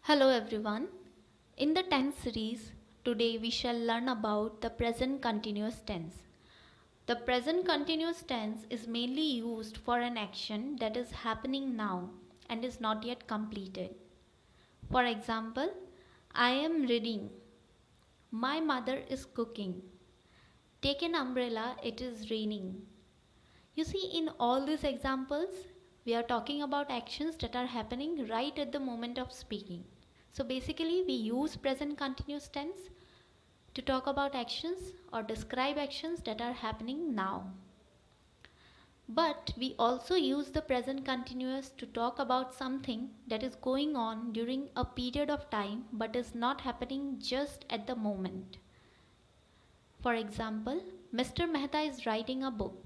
Hello everyone. In the tense series, today we shall learn about the present continuous tense. The present continuous tense is mainly used for an action that is happening now and is not yet completed. For example, I am reading. My mother is cooking. Take an umbrella, it is raining. You see, in all these examples, we are talking about actions that are happening right at the moment of speaking. So basically, we use present continuous tense to talk about actions or describe actions that are happening now. But we also use the present continuous to talk about something that is going on during a period of time but is not happening just at the moment. For example, Mr. Mehta is writing a book.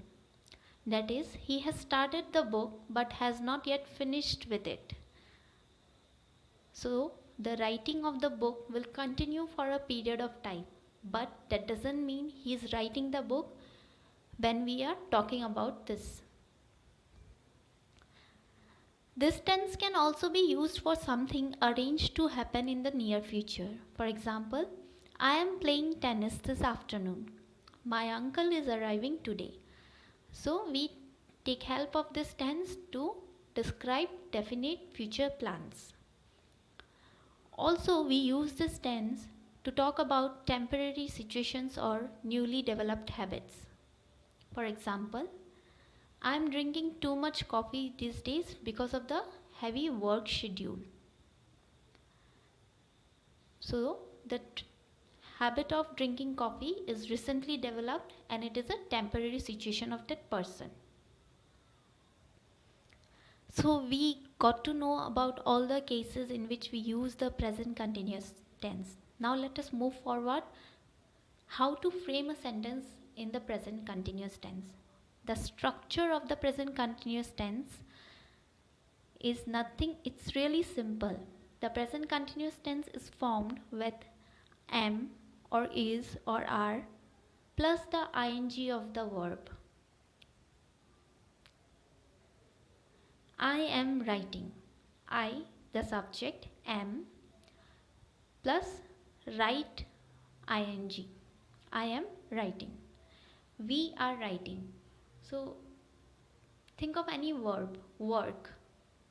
That is, he has started the book but has not yet finished with it. So, the writing of the book will continue for a period of time, but that doesn't mean he is writing the book when we are talking about this. This tense can also be used for something arranged to happen in the near future. For example, I am playing tennis this afternoon. My uncle is arriving today. So we take help of this tense to describe definite future plans. Also, we use this tense to talk about temporary situations or newly developed habits. For example, I am drinking too much coffee these days because of the heavy work schedule. So, the habit of drinking coffee is recently developed and it is a temporary situation of that person. So we got to know about all the cases in which we use the present continuous tense. Now let us move forward. How to frame a sentence in the present continuous tense. The structure of the present continuous tense is nothing, it's really simple. The present continuous tense is formed with am or is or are plus the ing of the verb. I am writing. I, the subject, am plus write ing. I am writing. We are writing. So think of any verb, work,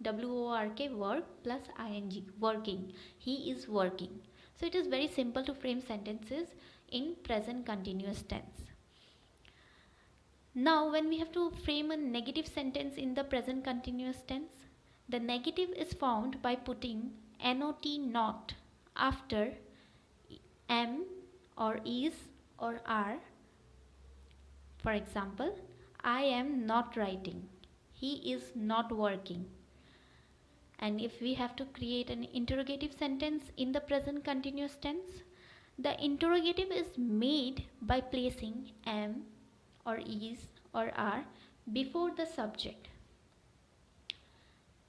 W-O-R-K, work plus ing, working. He is working. So it is very simple to frame sentences in present continuous tense. Now when we have to frame a negative sentence in the present continuous tense, the negative is found by putting not after am or is or are. For example, I am not writing. He is not working. And if we have to create an interrogative sentence in the present continuous tense, the interrogative is made by placing am or is or are before the subject.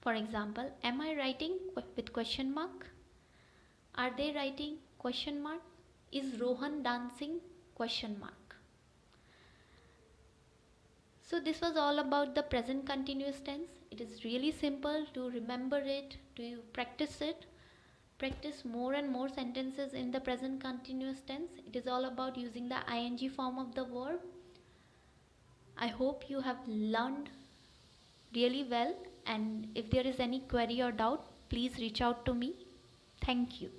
For example, am I writing with question mark? Are they writing question mark? Is Rohan dancing question mark? So this was all about the present continuous tense. It is really simple to remember it, to practice it. Practice more and more sentences in the present continuous tense. It is all about using the ing form of the verb. I hope you have learned really well, and if there is any query or doubt, please reach out to me. Thank you.